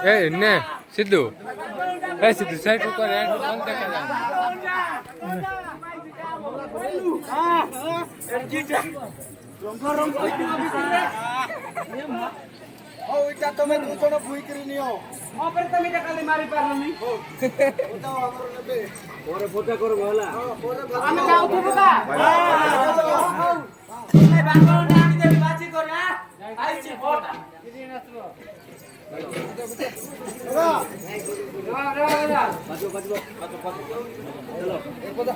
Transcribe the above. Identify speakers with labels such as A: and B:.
A: ए ने सिद्धू ए सिद्धू साइड को रेड बंद देखा जा
B: ओ इटा तमे दुतोनो भुई करी नियो ओ पर तमे इटा खाली मारी पारलो नी उठाओ हमरो नेबे ओरे फोटा कर भला हम जाऊ थबो का ए बांगो नामी देबी बाची कर ना आइछि फोटा किदी नसलो चलो एक बजा